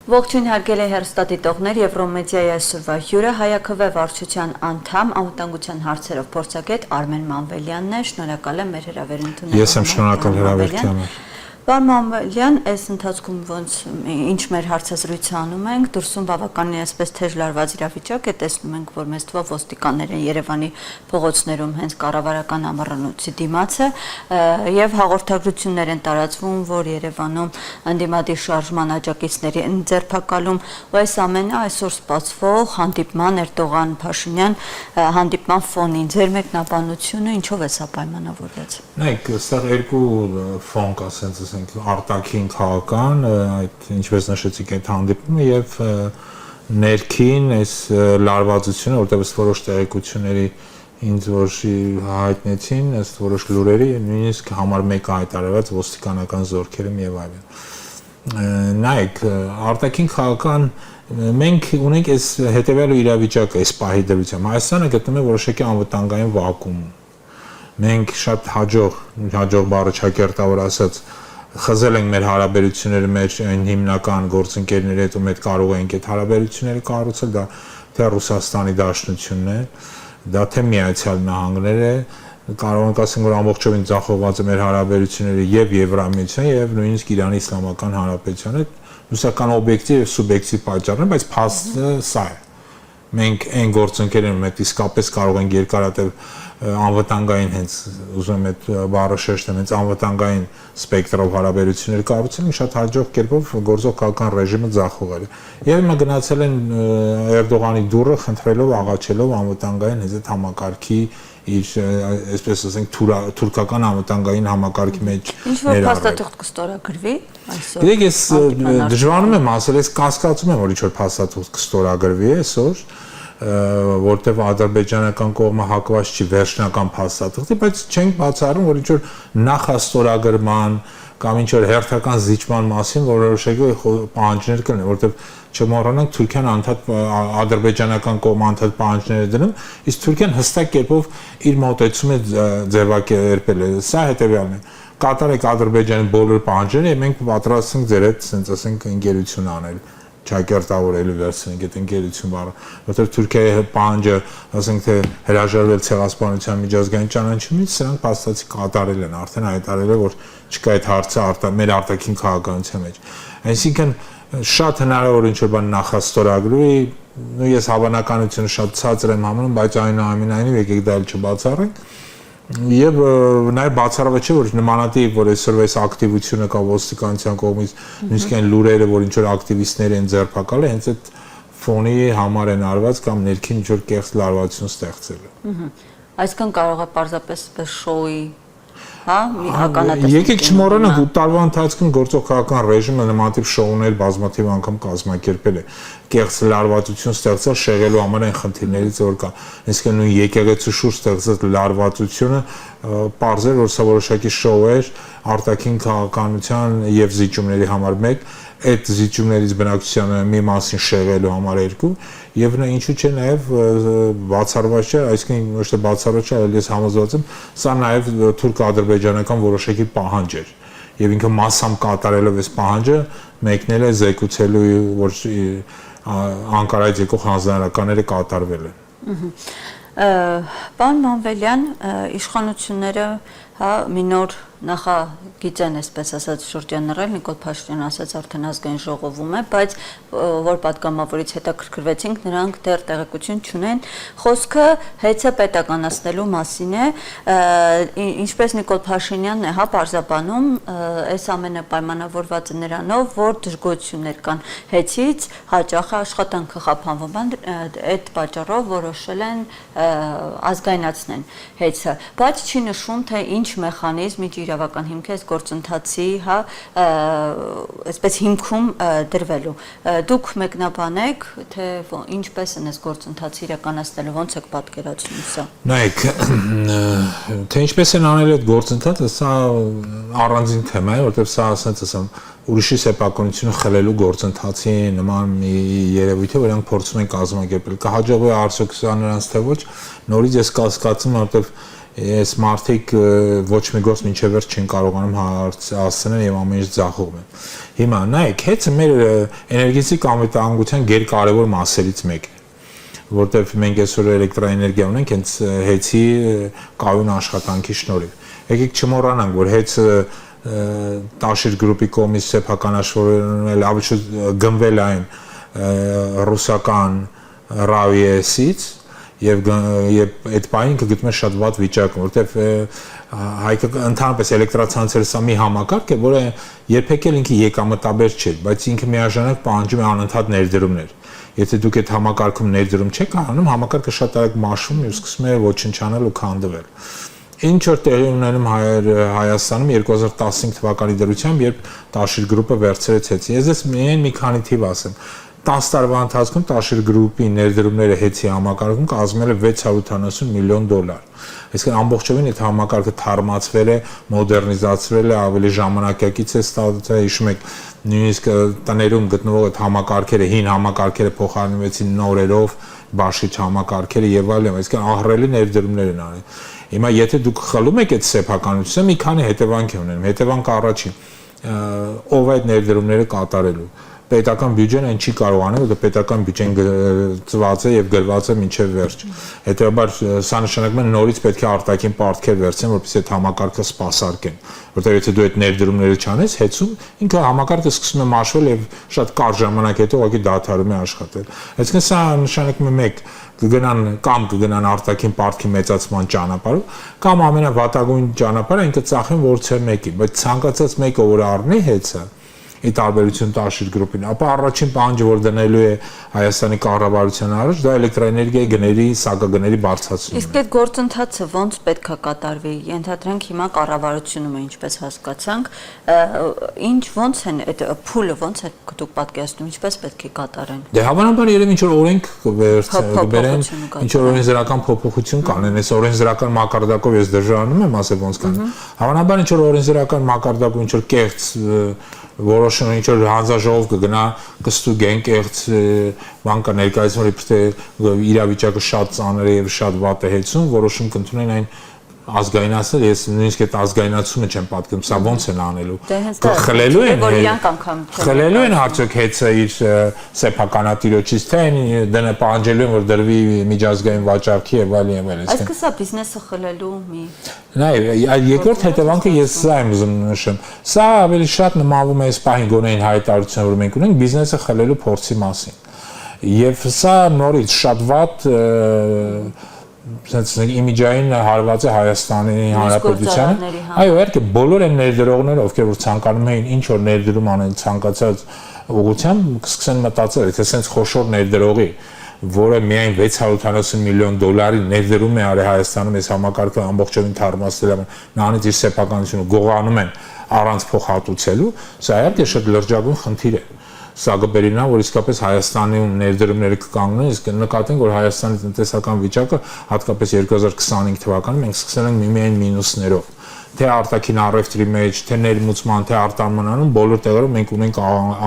Ողջույն հարգելի հեռուստադիտողներ, Եվրոմեդիայի այսօրվա հյուրը Հայաքվե վարչության անդամ, անվտանգության հարցերով փորձագետ Արմեն Մանվելյանն է, շնորհակալ եմ մեր հրավերն ընդունելու Ես եմ շնորհակալ հրավերության համար։ Պարոն Մանվելյան, այս ընթացքում ոնց ինչ մեր հարցազրույցը անում ենք, դուրսում բավականին այսպես թեժ լարված իրավիճակ է, տեսնում ենք, որ մեծ թվով ոստիկաններ են Երևանի փողոցներում հենց կառավարական ամառանոցի դիմացը եւ հաղորդագրություններ են տարածվում, որ Երևանում ընդդիմադիր շարժման աջակիցների են ձերբակալում, ու այս ամենը այսօր սպասվող հանդիպման Էրդողան-Փաշինյան հանդիպման ֆոնին ձեր մեկնաբանությունը ինչով է սա պայմանավորված։ Նայեք, այստեղ երկու ֆոն կա, ասենք արտաքին քաղաքական, այդ ինչպես նշեցիք այդ հանդիպումը եւ ներքին այս լարվածությունը, որտեղ որոշ տեղեկությունների ինձ որ հայտնեցին, ըստ որոշ լուրերի, նույնիսկ համար 1 հայտարարված ոստիկանական զորքերում եւ այլն։ Նայեք, արտաքին քաղաքական մենք ունենք այս հետեւյալ իրավիճակը, այս պահի դրությամբ Հայաստանը գտնում է որոշակի անվտանգային վակուում։ Մենք շատ հաջող բառը ճակերտավոր ասած խզել ենք մեր հարաբերությունները մեջ այն հիմնական գործընկերների հետ ու մենք կարող ենք այդ հարաբերությունները կառուցել, դա թե Ռուսաստանի Դաշնությունն է, դա թե Միացյալ Նահանգները, կարող ենք ասենք որ ամբողջովին ձախողված է մեր հարաբերությունները եւ Եվրամիության եւ նույնիսկ Իրանի Իսլամական Հանրապետության հետ, ռուսական օբյեկտիվ եւ սուբյեկտիվ պատճառներ, բայց փաստը սա է։ Մենք այն գործընկերներում հետ իսկապես կարող ենք երկարատև անվտանգային հենց ուզում եմ այդ բառը շեշտեմ, հենց անվտանգային սպեկտրով հարաբերություններ կառուցել, շատ հաջող կերպով գործող քաղաքական ռեժիմը ձախողել է։ Եվ հիմա գնացել են Էրդողանի դուռը խնդրելով, աղաչելով անվտանգային հենց այդ համակարգի իր այսպես ասենք թուրքական անվտանգային համակարգի մեջ ներառել։ Ինչ-որ փաստաթուղթ կստորագրվի այսօր։ Գիտեք, ես դժվարանում եմ ասել, ես կասկածում եմ, որ ինչ-որ փաստաթուղթ կստորագրվի այսօր, որտեղ ադրբեջանական կողմը հակված չի վերջնական փաստաթղթի, բայց չենք բացառում, որ ինչ-որ նախաստորագրման կամ ինչ-որ հերթական զիջման մասին որոշակի պահանջներ կլինեն, որտեղ չմոռանանք Թուրքիան անդադ ադրբեջանական կողմը անդադ պահանջներ է դնում, իսկ Թուրքիան հստակ կերպով իր մոտեցումը ձևակերպել է։ Սա հետևյալն է. կատարեք Ադրբեջանի բոլոր պահանջները եւ մենք պատրաստ ենք ձեր հետ, ասենք ասենք ընկերություն անել, ճակերտավորելու վերցնենք այդ ընկերություն բառը, որտեղ Թուրքիայի պահանջը, ասենք թե հրաժարվել ցեղասպանության միջազգային ճանաչումից, սրանք փաստացի կատարել են, արդեն հայտարարել է, որ չկա այդ հարցը մեր արտաքին քաղաքականության մեջ։ Այսինքն շատ հնարավոր ինչ-որ բան նախաստորագրվի, ես հավանականությունը շատ ցածր եմ համարում, բայց այնուամենայնիվ եկեք դա չբացառենք։ Եվ նաև բացառված չէ, որ նմանատիպ, որ այսօր այս ակտիվությունը կա ոստիկանության կողմից, նույնիսկ այն լուրերը, որ ինչ-որ ակտիվիստներ են ձերբակալել, հենց այդ ֆոնի համար են արված կամ ներքին ինչ-որ կեղծ լարվածություն ստեղծել։ Այսքան կարող է պարզապես շոուի մի ականատես։ Եկեք չմոռանանք 8 տարվա ընթացքում գործող քաղաքական ռեժիմը նմանատիպ շոուներ բազմաթիվ անգամ կազմակերպել է, կեղծ լարվածություն ստեղծել շեղելու համար այն խնդիրներից որ կա։ Իսկ նույն եկեղեցու շուրջ ստեղծած լարվածությունը պարզ է, որ սա որոշակի շոու էր արտաքին քաղաքականության եւ զիջումների համար 1, այդ զիջումներից բնակչությանը մի մասին շեղելու համար 2 եւ նա ինչու՞ չէ նաեւ բացառված չէ, այսինքն ոչ թե բացառված չէ, այլ ես համոզված եմ, սա նաեւ թուրք-ադրբեջանական որոշակի պահանջ էր եւ ինքը massam կատարելով այս պահանջը մեկնել է զեկուցելու, որ Անկարայից եկող հանձնարարականները կատարվել են։ Պարոն Մանվելյան, իշխանությունները մի նոր նախագիծ են, այսպես ասած, շրջանառել, Նիկոլ Փաշինյանը ասաց արդեն ազգային ժողովում է, բայց որ պատգամավորից հետաքրքրվեցինք, նրանք դեռ տեղեկություն չունեն։ Խոսքը հեծը պետականացնելու մասին է, ինչպես Նիկոլ Փաշինյանն է պարզաբանում, այս ամենը պայմանավորված է նրանով, որ դժգոհություններ կան հեծից, հաճախ աշխատանքը խափանվում է, այդ պատճառով որոշել են ազգայնացնեն հեծը, բայց չի նշում, թե ինչ մեխանիզմ, ինչ իրավական հիմք է այս գործընթացի, այսպես հիմքում դրվելու։ Դուք մեկնաբանեք, թե ինչպես են այս գործընթացը իրականացնելու, ոնց եք պատկերացնում սա։ Նայեք, թե ինչպես են անել այդ գործընթացը, սա առանձին թեմա է, որտեղ սա ասած ասեմ ուրիշի սեփականությունը խլելու գործընթացի նման մի երևույթ է, որ նրանք փորձում են կազմակերպել։ Կհաջողվի արդյոք սա նրանց թե ոչ, նորից ես կասկածում եմ, որտեղ Այս մարդիկ ոչ մի գործ մինչև վերջ չեն կարողանում հասցնել եւ ամեն ինչ ձախողում է։ Հիմա նայեք, հեծը մեր էներգետիկ անվտանգության գերկարևոր մասերից մեկն է, որտեղ մենք այսօր էլեկտրաէներգիա ունենք հենց հեծի կայուն աշխատանքի շնորհիվ։ Եկեք չմոռանանք, որ հեծը Տաշիր գրուպի կողմից սեփականաշնորհել ավելի շուտ գնվել այն ռուսական Raviyesից եւ այդ բանը կգտնվի շատ վատ վիճակում, որտեվ հայկը ընդհանրապես էլեկտրացանցերը սա մի համակարգ է, որը երբեք էլ ինքը եկամտաբեր չէ, բայց ինքը միաժամանակ պահանջում է անընդհատ ներդրումներ։ Եթե դուք այդ համակարգում ներդրում չեք անում, համակարգը շատ արագ մաշվում ու սկսում է ոչնչանալ ու քանդվել։ Ինչ որ տեղի ունենում Հայաստանում 2015 թվականի դրությամբ, երբ Տաշիր գրուպը վերցրեց հեծի։ Ես միայն մի քանի թիվ ասեմ։ 10 տարվա ընթացքում Տաշիր գրուպի ներդրումները հեծի համակարգում կազմել է $680 միլիոն։ Այսինքն ամբողջովին այդ համակարգը թարմացվել է, մոդեռնիզացվել է, ավելի ժամանակակից է ստացել, հիշում եք, նույնիսկ տներում գտնվող այդ համակարգերը, հին համակարգերը փոխարինվեցին նորերով, բաշխիչ համակարգերը եւ այլն, այսինքն ահռելի ներդրումներ են արել։ Հիմա եթե դուք խլում եք այդ սեփականությունը, մի քանի հետևանք է ունենում։ Հետևանքը առաջին, ով այդ ներդրումները կատարելու պետական բյուջեն այն չի կարող անել, որտեղ պետական բյուջեն ծված է եւ գրված է մինչեւ վերջ։ Հետեւաբար սա նշանակում է նորից պետք է արտաքին պարտքեր վերցնեն, որպեսզի այդ համակարգը սպասարկեն, որտեղ եթե դու այդ ներդրումները չանես, հեծում ինքը համակարգը սկսում է մաշվել եւ շատ կարճ ժամանակ հետո ուղղակի դադարում է աշխատել։ Այսինքն սա նշանակում է մեկ կգնան արտաքին պարտքի մեծացման ճանապարհով, կամ ամենավատագույն ճանապարհը ինքը ծախեն որցե մեկի, բայց ցանկացած մեկը որ առնի հեծը ի տարբերություն Տաշիր գրուպին, ապա առաջին պահանջը, որ դնելու է Հայաստանի կառավարության առաջ, դա էլեկտրաէներգիայի գների, սակագների բարձրացումն է։ Իսկ այդ գործընթացը ոնց պետք է կատարվի։ Ենթադրենք հիմա կառավարությունում է, ինչպես հասկացանք, ոնց են այդ փուլը, ոնց է դուք պատկերացնում, ինչպես պետք է կատարեն։ Դե հավանաբար երևի ինչ որ օրենք կբերեն, ինչ որ օրենսդրական փոփոխություն կանեն, այս օրենսդրական մակարդակով ես դժվարանում եմ ասել ոնց կանեն։ Հավանաբար ինչ որ օրենսդրական մակարդակով ինչ որ կեղծ որոշում ինչ որ հանձնաժողով կգնա կստուգեն կեղծ բան կա ներկայացնում իբրե իրավիճակը շատ ծանր է եւ շատ վատ է հեծում որոշում կընդունեն այն ազգայնացնել ես նույնիսկ այդ ազգայնացումը չեմ պատկերում սա ոնց են անելու խլելու են որ իրանք անգամ խլելու են հաճոք հեծը իր սեփականատիրոջից թե դնը պահանջելու են որ դրվի միջազգային վաճառքի եւ այլն այսինքն սա բիզնեսը խլելու մի Նայ, երկրորդ հետևանքը ես սա եմ ուզում նշեմ։ Սա ավելի շատ նմանվում է այս պահին գոնեին հայտարարությունը, որ մենք ունենք բիզնեսը խլելու փորձի մասին։ Եվ սա նորից շատ վատ իմիջային հարված է Հայաստանի Հանրապետությանը։ Այո, իհարկե բոլոր այն ներդրողները, ովքեր որ ցանկանում էին ինչ որ ներդրում անեն ցանկացած ուղղությամբ, կսկսեն մտածել, եթե sense խոշոր ներդրողի որը միայն $670 միլիոն ներդրում է արել Հայաստանում այս համակարգը ամբողջովին թարմացնել նրանից իր սեփականությունը գողանում են առանց փոխհատուցելու, սա իհարկե շատ լրջագույն խնդիր է։ Սա կբերի նա, որ իսկապես Հայաստանում ներդրումները կկանգնեն, իսկ նկատենք, որ Հայաստանի տնտեսական վիճակը հատկապես 2025 թվականին մենք սկսել ենք միմիայն մինուսներով։ Թե արտաքին առևտրի մեջ, թե ներմուծման, թե արտահանմանում բոլոր տեղերում մենք ունենք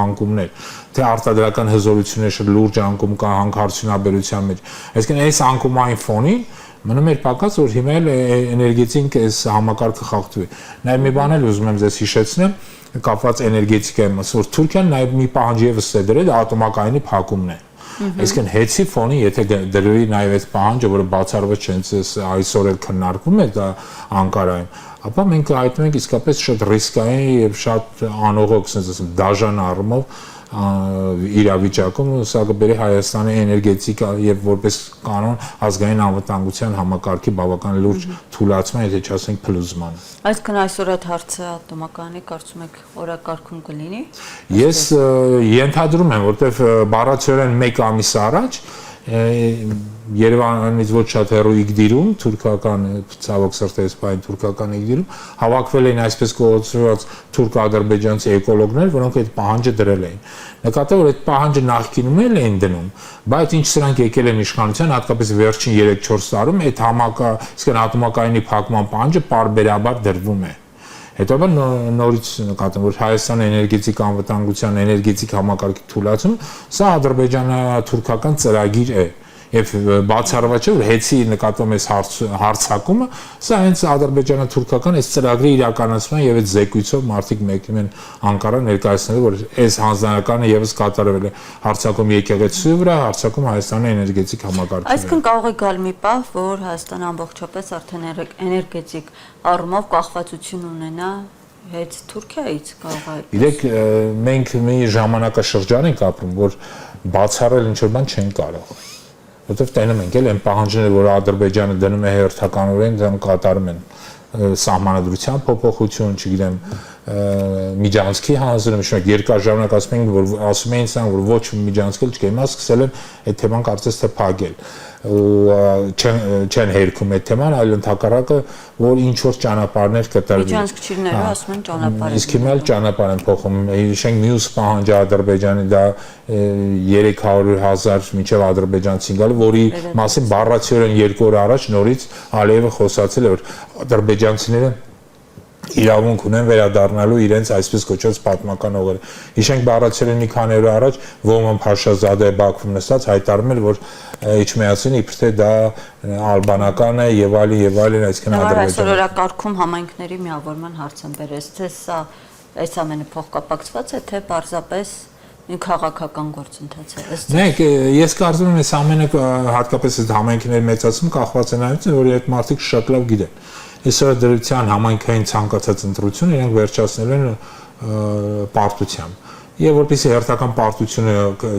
անկումներ, թե արտադրական հզորությունների շատ լուրջ անկում կա հանքարդյունաբերության մեջ։ Այսինքն այս անկումային ֆոնին մնում էր պակաս, որ հիմա էլ էներգետիկ այս համակարգը խախտվի։ Նաև մի բան էլ ուզում եմ ձեզ հիշեցնեմ, կապված էներգետիկայի մաս, որ Թուրքիան նաև մի պահանջ եւս է դրել ատոմակայանի փակումն է։ Այսինքն հեծի ֆոնի, եթե դրվի նաև այդ պահանջը, որը բացառված չէ, այսօր էլ քննարկվում է դա Անկարայում, ապա մենք հայտնում ենք իսկապես շատ ռիսկային եւ շատ անողոք, ասենք ասեմ, դաժան առումով իրավիճակում սա կբերի Հայաստանի էներգետիկա եւ որպես կանոն ազգային անվտանգության համակարգի բավական լուրջ թուլացման, եթե չասենք փլուզման։ Այսինքն այսօր այդ հարցը ատոմակայանի կարծում եք օրակարգում կլինի։ Ես ենթադրում եմ, որտեվ բառացիորեն 1 ամիս առաջ Երևանից ոչ շատ հեռու Իգդիրում, թուրքական ցավոք սրտի սպայն թուրքական Իգդիրում հավաքվել էին այսպես կոչված թուրք-ադրբեջանցի էկոլոգներ, որոնք այդ պահանջը դրել էին։ Նկատել որ այդ պահանջը նախկինում էլ էին դնում, բայց ինչ սրանք եկել են իշխանության, հատկապես վերջին 3-4 տարում այդ իսկական ատոմակայանի փակման պահանջը պարբերաբար դրվում է։ Հետո նորից նկատեմ, որ Հայաստանի էներգետիկ անվտանգության էներգետիկ համակարգի թուլացում, սա ադրբեջանա-թուրքական ծրագիր է։ Եվ բացառված չէ որ հեցի նկատվում է հարցակումը, սա հենց ադրբեջանա-թուրքական այս ծրագրի իրականացման եւ այդ զեկույցով մարդիկ մեկնում են Անկարա ներկայացնելու որ այս հանձնականը եւս կատարվել է հարցակում եկեղեցու վրա, հարցակում Հայաստանի էներգետիկ համակարգի։ Այսինքն կարող է գալ մի պահ, որ Հայաստանը ամբողջապես արդեն էներգետիկ առումով կախվածություն ունենա հետ Թուրքիայից կարող է։ Իրեք մենք մի ժամանակաշրջան ենք ապրում, որ բացառել ինչ-որ բան չեն կարող։ Որտեվ տենում ենք էլ այն պահանջները, որ Ադրբեջանը դնում է հերթականորեն, դրանք կատարում են սահմանադրության փոփոխություն, չգիտեմ, միջանցքի հանձնում, շնորհիվ երկար ժամանակ ասում էին սա, որ ոչ միջանցքել չկա, հիմա սկսել են այդ թեման կարծես թե փակել ու չեն հերքում այդ թեման, այլ ընդհակառակը որ ինչ որ ճանապարհներ կտրվի։ Միջանցքչիները ասում են ճանապարհ։ Իսկ հիմա էլ ճանապարհ են փոխում։ Հիշենք մյուս պահանջը Ադրբեջանի դա 300,000 մինչև ադրբեջանցին գալու, որի մասին բառացիորեն 2 օր առաջ նորից Ալիևը խոսացել է, որ ադրբեջանցիները իրավունք ունեն վերադառնալու իրենց այսպես կոչված պատմական հողերը։ Հիշենք բառացիորեն մի քանի օր առաջ Ոման Փաշազադե Բաքվում նստած հայտարարում էր, որ Իջմեածին իբր թե դա ալբանական է եւ այլն, այսինքն Ադրբեջանը։ Այսօր օրակարգում համայնքների միավորման հարց են բերես, թե սա այս ամենը փոխկապակցված է, թե պարզապես մի քաղաքական գործընթաց է։ Նայեք, ես կարծում եմ այս ամենը հատկապես այդ համայնքների մեծացում կախված է նրանից, որ այդ մարդիկ շատ լավ գիտեն։ Այսօր դրության համայնքային ցանկացած ընտրություն իրենք վերջացնել են պարտությամբ։ Եվ որպեսզի հերթական պարտությունը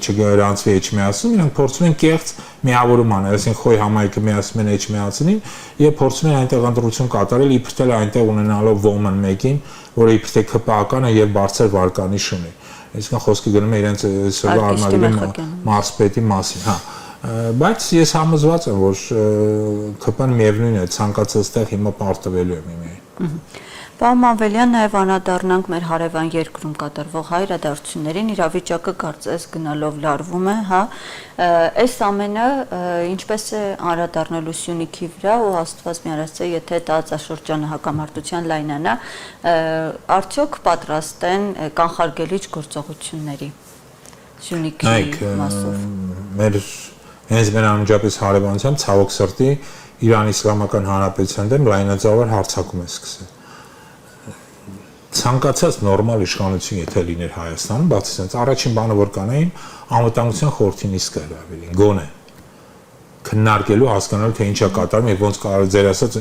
չգրանցվի Էջմիածին, իրենք փորձում են կեղծ միավորում անել, այսինքն խոյ համայնքը միացնում են Էջմիածին եւ փորձում են այնտեղ ընտրություն կատարել, իբր թե այնտեղ ունենալով ոմն մեկին, որը իբր թե ԿՊԱ-ական է եւ բարձր վարկանիշ ունի։ Այսինքն խոսքը գնում է իրենց այսօրվա արմատների մարզպետի մասին, հա։ Բայց ես համոզված եմ, որ ԿՊ-ն միևնույն է, ցանկացած տեղ հիմա պարտվելու է միմիայն։ Պարոն Մանվելյան, նաև անդրադառնանք մեր հարևան երկրում կատարվող հայրադարձություններին, իրավիճակը կարծես գնալով լարվում է, հա, այս ամենը ինչպես է անդրադառնալու Սյունիքի վրա ու Աստված միարասցե, եթե տարածաշրջանը հակամարտության լայնանա, արդյոք պատրաստ են կանխարգելիչ գործողությունների Սյունիքի մասով։ Մեր հենց մեր անմիջապես հարևանությամբ ցավոք սրտի Իրանի Իսլամական Հանրապետության դեմ լայնածավալ հարձակում է սկսել։ Ցանկացած նորմալ իշխանություն եթե լիներ Հայաստանում, բացի ցած առաջին բանը որ կանեին անվտանգության խորհրդի նիստը հրավիրին, գոնե քննարկելու հասկանալու թե ինչա կատարվում եւ ոնց կարող ձեր ասած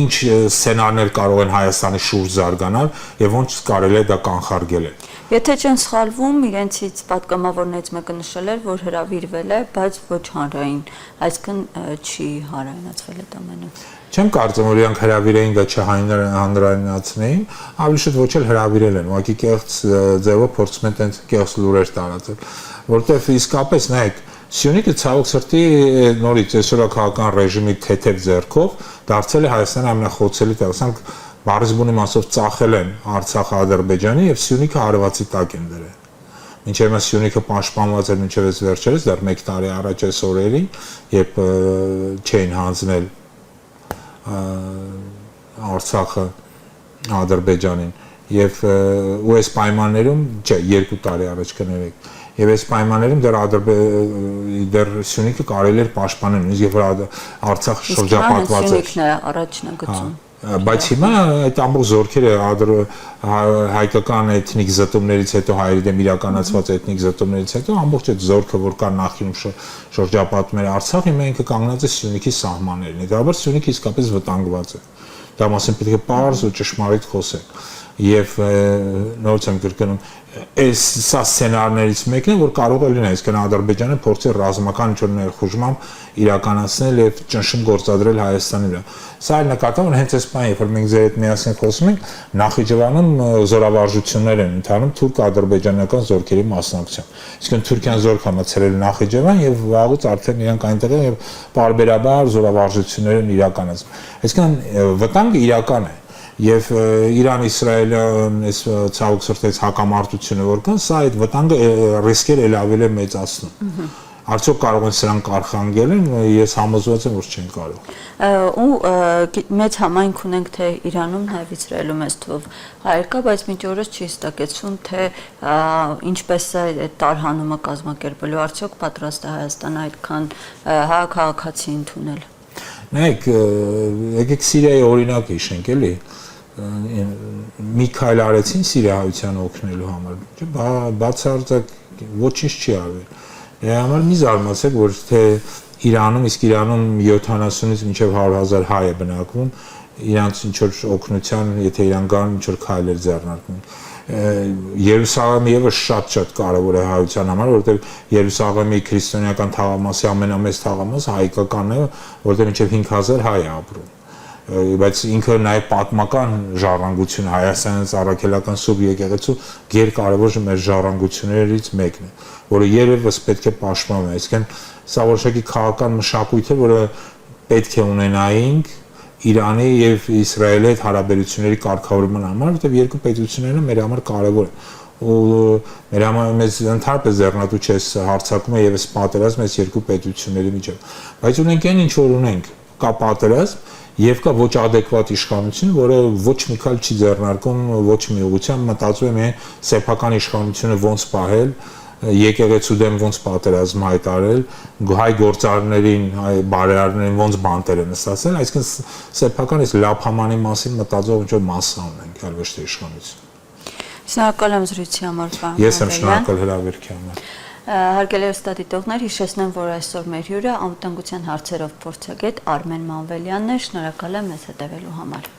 ինչ սցենարներ կարող են Հայաստանի շուրջ զարգանալ եւ ոնց կարելի է դա կանխարգել։ Եթե չեն սխալվում, իրենցից պատգամավորներից մեկը նշել էր, որ հրավիրվել է, բայց ոչ հանրային, այսինքն չի հանրայնացվել այդ ամենը։ Չեմ կարծում, որ իրանք հրավիրեին դա չհանրայնացնեին, ավելի շուտ ոչ էլ հրավիրել են, ուղղակի կեղծ ձևով փորձում են տենց կեղծ լուրեր տարածել, որտեղ իսկապես նայեք, Սյունիքը ցավոք սրտի նորից այսօրվա քաղաքական ռեժիմի թեթև ձեռքով դարձել է Հայաստանի ամենախոցելի տեղ, ասենք բարձբունի մասով ծախել են Արցախը Ադրբեջանի եւ Սյունիքը հարվածի տակ են դրել։ Մինչև այս Սյունիքը պաշտպանված էր մինչև այս վերջերս, դեռ 1 տարի առաջ այս օրերին, երբ չէին հանձնել Արցախը Ադրբեջանին եւ ու այս պայմաններում, չէ, 2 տարի առաջ կներեք, եւ այս պայմաններում դեռ Սյունիքը կարելի էր պաշտպանել, նույնիսկ երբ որ Արցախը շրջապատված էր։ Սյունիքն է առաջնա գծում։ Բայց հիմա այդ ամբողջ զորքերը հայկական էթնիկ զտումներից հետո հայերի դեմ իրականացված էթնիկ զտումներից հետո ամբողջ այդ զորքը որ կա նախինում շրջապատում էր Արցախ, հիմա ինքը կանգնած է Սյունիքի սահմաններին։ Հետաբար Սյունիքը իսկապես վտանգված է։ Դա մասին պետք է պարզ ու ճշմարիտ խոսենք։ Եվ նորից եմ կրկնում, սա սցենարներից մեկն է, որ կարող է լինել, այսինքն Ադրբեջանը փորձի ռազմական ինչ-որ ներխուժմամբ իրականացնել եւ ճնշում գործադրել Հայաստանի վրա։ Սա էլ նկատում են հենց այս բանը, երբ որ մենք ձեր հետ միասին խոսում ենք, Նախիջևանում զորավարժություններ են ընթանում թուրք-ադրբեջանական զորքերի մասնակցությամբ։ Այսինքն Թուրքիան զորք համացրել նախիջևան եւ վաղուց արդեն իրանք այնտեղ են եւ բարբերաբար զորավարժություններ են իրականացնում։ Այսինքն վտանգը իրական է։ Եվ Իրան-Իսրայելյան այս ցավոք սրտի հակամարտությունը որ կան, սա այդ վտանգը ռիսկեր էլ ավելի մեծացնում։ Արդյոք կարող են սրանք արխանգել են, ես համոզված եմ, որ չեն կարող։ Ու մեծ համայնք ունենք թե Իրանում նաև Իսրայելում էս թվով հայեր կա, բայց մինչ օրս չի հստակեցում, թե ինչպես է այդ տարհանումը կազմակերպելու, արդյոք պատրաստ է Հայաստանը այդքան քաղաքացի ընդունել։ Նայեք, եկեք Սիրիայի օրինակ հիշենք, էլի։ Մի քայլ արեցին Սիրիայության օգնելու համար, բացարձակ ոչինչ չի արվել։ Դրա համար մի զարմացեք, որ թե Իրանում, իսկ Իրանում 70-ից մինչև 100,000 հայ է բնակվում, իրանց ինչ որ օգնության, եթե իրան գան ինչ որ քայլեր ձեռնարկում։ Երուսաղեմը եւս շատ կարևոր է հայության համար, որովհետեւ Երուսաղեմի քրիստոնեական թաղամասի ամենամեծ թաղամասը հայկականն է, որտեղ մինչև 5,000 հայ է ապրում։ Բայց ինքը նաև պատմական ժառանգություն Հայաստանից առաքելական Սուրբ եկեղեցու գերկարևոր մեր ժառանգություններից մեկն է, որը երևս պետք է պաշտպանվի, այսինքն սա որոշակի քաղաքական մշակույթ է, որը պետք է ունենայինք Իրանի եւ Իսրայելի հետ հարաբերությունների կարգավորման համար, որտեղ երկու պետությունները մեր համար կարևոր են։ Ու մեր համար մեզ ընդհանրապես ձեռնատու չէ հարցակումը եւս պատերազմ այս երկու պետությունների միջեւ։ Բայց ունենք այն ինչ որ ունենք, կա պատերազմ եւ կա ոչ adekvat իշխանություն, որը ոչ մի քայլ չի ձեռնարկում, ոչ մի ուղղությամբ մտածում է միայն սեփական իշխանությունը ոնց պահել, եկեղեցու դեմ ոնց պատերազմ հայտարարել, հայ գործարարներին, հայ բարերարներին ոնց բանտեր են ստացել, այսինքն սեփական այս լափամանի մասին մտածող ինչ որ մասսա ունենք, այլ ոչ թե իշխանություն։ Շնորհակալ եմ զրույցի համար, պարոն։ Ես եմ շնորհակալ հրավերքի համար։ Հարգելի ստատիտողներ, հիշեցնեմ, որ այսօր մեր հյուրը անվտանգության հարցերով փորձագետ Արմեն Մանվելյանն է։ Շնորհակալ եմ մեզ հետևելու համար։